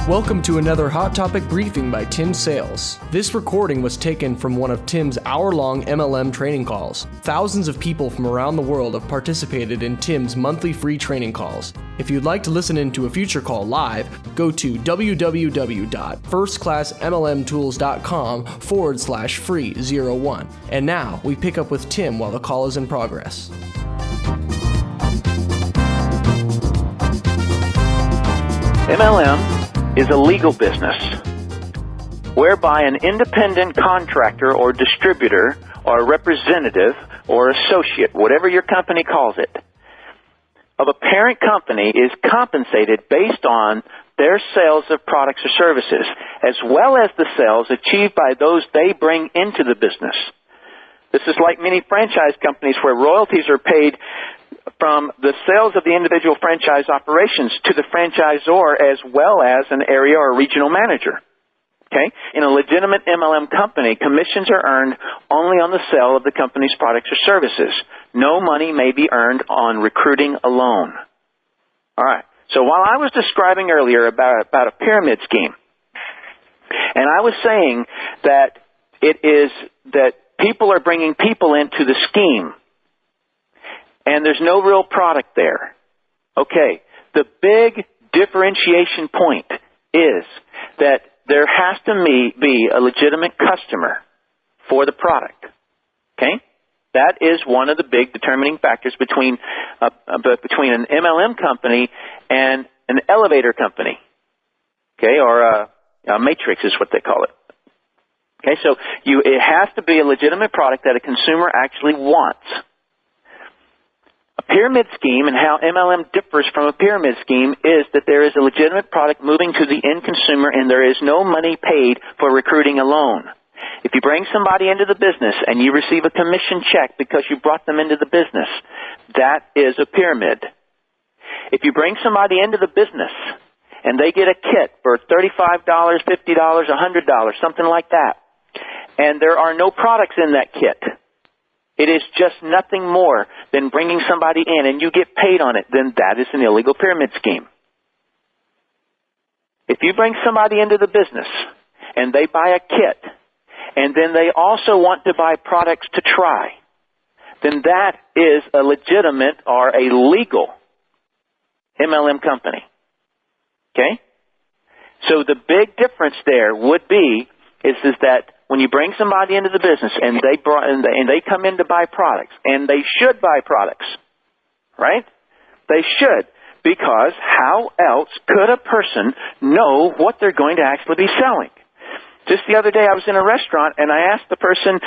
Welcome to another Hot Topic briefing by Tim Sales. This recording was taken from one of Tim's hour-long MLM training calls. Thousands of people from around the world have participated in Tim's monthly free training calls. If you'd like to listen in to a future call live, go to www.firstclassmlmtools.com/free01. And now, we pick up with Tim while the call is in progress. MLM is a legal business whereby an independent contractor or distributor or representative or associate, whatever your company calls it, of a parent company is compensated based on their sales of products or services, as well as the sales achieved by those they bring into the business. This is like many franchise companies where royalties are paid from the sales of the individual franchise operations to the franchisor as well as an area or regional manager. Okay? In a legitimate MLM company, commissions are earned only on the sale of the company's products or services. No money may be earned on recruiting alone. All right. So while I was describing earlier about a pyramid scheme, and I was saying that it is that people are bringing people into the scheme, and there's no real product there. Okay, the big differentiation point is that there has to be a legitimate customer for the product. Okay? That is one of the big determining factors between an MLM company and an elevator company. Okay, or a matrix is what they call it. Okay, so it has to be a legitimate product that a consumer actually wants. A pyramid scheme and how MLM differs from a pyramid scheme is that there is a legitimate product moving to the end consumer and there is no money paid for recruiting alone. If you bring somebody into the business and you receive a commission check because you brought them into the business, that is a pyramid. If you bring somebody into the business and they get a kit for $35, $50, $100, something like that, and there are no products in that kit, it is just nothing more than bringing somebody in and you get paid on it, then that is an illegal pyramid scheme. If you bring somebody into the business and they buy a kit and then they also want to buy products to try, then that is a legitimate or a legal MLM company. Okay? So the big difference there would be is that when you bring somebody into the business and they come in to buy products, and they should buy products, right? They should, because how else could a person know what they're going to actually be selling? Just the other day I was in a restaurant and I asked the person,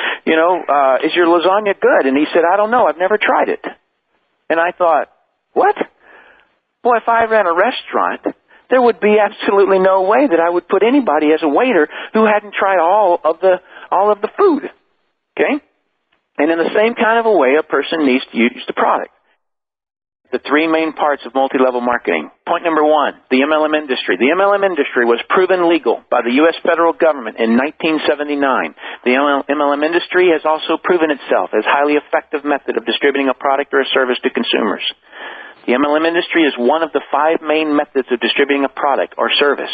is your lasagna good? And he said, I don't know, I've never tried it. And I thought, what? Boy, if I ran a restaurant, there would be absolutely no way that I would put anybody as a waiter who hadn't tried all of the food. Okay? And in the same kind of a way, a person needs to use the product. The three main parts of multi-level marketing. Point number one, the MLM industry. The MLM industry was proven legal by the U.S. federal government in 1979. The MLM industry has also proven itself as a highly effective method of distributing a product or a service to consumers. The MLM industry is one of the 5 main methods of distributing a product or service.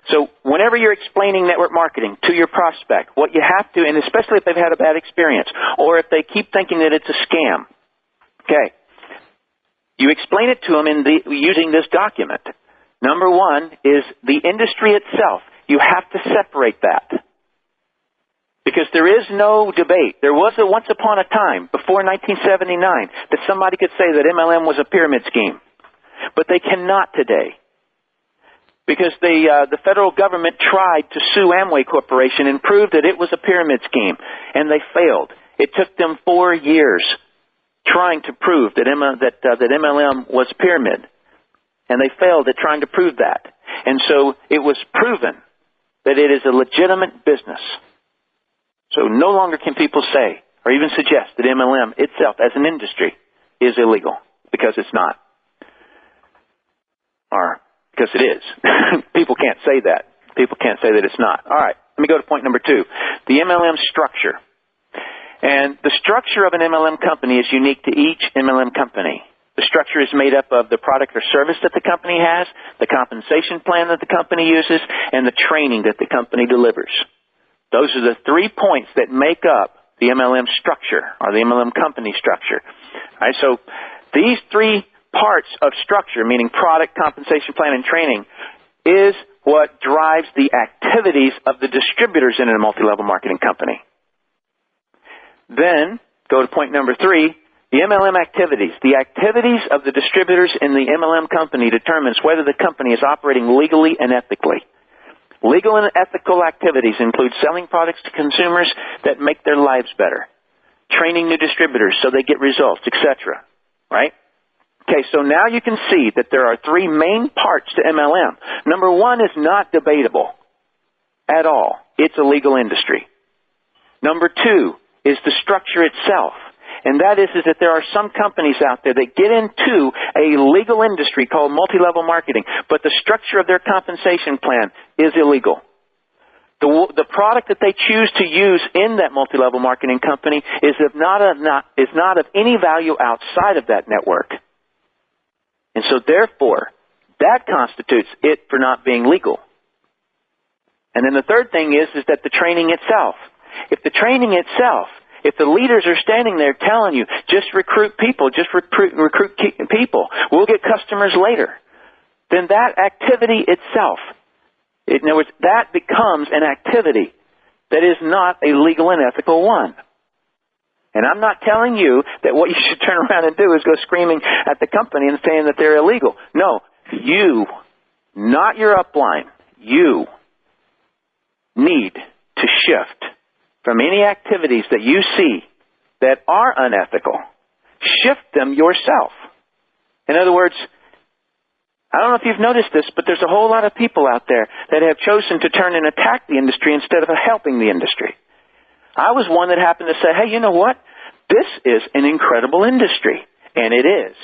So whenever you're explaining network marketing to your prospect, what you have to, and especially if they've had a bad experience, or if they keep thinking that it's a scam, okay, you explain it to them using this document. Number one is the industry itself. You have to separate that. Because there is no debate. There was once upon a time, before 1979, that somebody could say that MLM was a pyramid scheme. But they cannot today. Because the federal government tried to sue Amway Corporation and prove that it was a pyramid scheme. And they failed. It took them 4 years trying to prove that MLM was pyramid. And they failed at trying to prove that. And so it was proven that it is a legitimate business. So no longer can people say or even suggest that MLM itself as an industry is illegal, because it's not. Or because it is. People can't say that. People can't say that it's not. All right, let me go to point number 2, the MLM structure. And the structure of an MLM company is unique to each MLM company. The structure is made up of the product or service that the company has, the compensation plan that the company uses, and the training that the company delivers. Those are the 3 points that make up the MLM structure, or the MLM company structure. All right, so these 3 parts of structure, meaning product, compensation plan, and training, is what drives the activities of the distributors in a multi-level marketing company. Then, go to point number 3, the MLM activities. The activities of the distributors in the MLM company determines whether the company is operating legally and ethically. Legal and ethical activities include selling products to consumers that make their lives better, training new distributors so they get results, etc. Right? Okay, so now you can see that there are 3 main parts to MLM. Number 1 is not debatable at all. It's a legal industry. Number 2 is the structure itself. And that is that there are some companies out there that get into a legal industry called multi-level marketing, but the structure of their compensation plan is illegal. The product that they choose to use in that multi-level marketing company is not of any value outside of that network. And so therefore, that constitutes it for not being legal. And then the third thing is that the training itself. If the training itself, if the leaders are standing there telling you, just recruit people, just recruit people, we'll get customers later, then that activity itself, in other words, that becomes an activity that is not a legal and ethical one. And I'm not telling you that what you should turn around and do is go screaming at the company and saying that they're illegal. No, you, not your upline, you need to shift from any activities that you see that are unethical. Shift them yourself. In other words, I don't know if you've noticed this, but there's a whole lot of people out there that have chosen to turn and attack the industry instead of helping the industry. I was one that happened to say, hey, you know what? This is an incredible industry. And it is.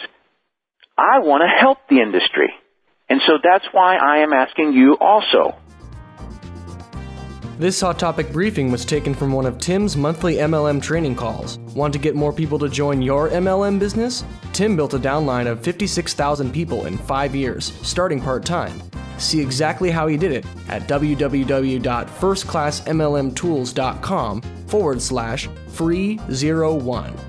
I want to help the industry. And so that's why I am asking you also. This Hot Topic briefing was taken from one of Tim's monthly MLM training calls. Want to get more people to join your MLM business? Tim built a downline of 56,000 people in 5 years, starting part-time. See exactly how he did it at www.firstclassmlmtools.com/free01.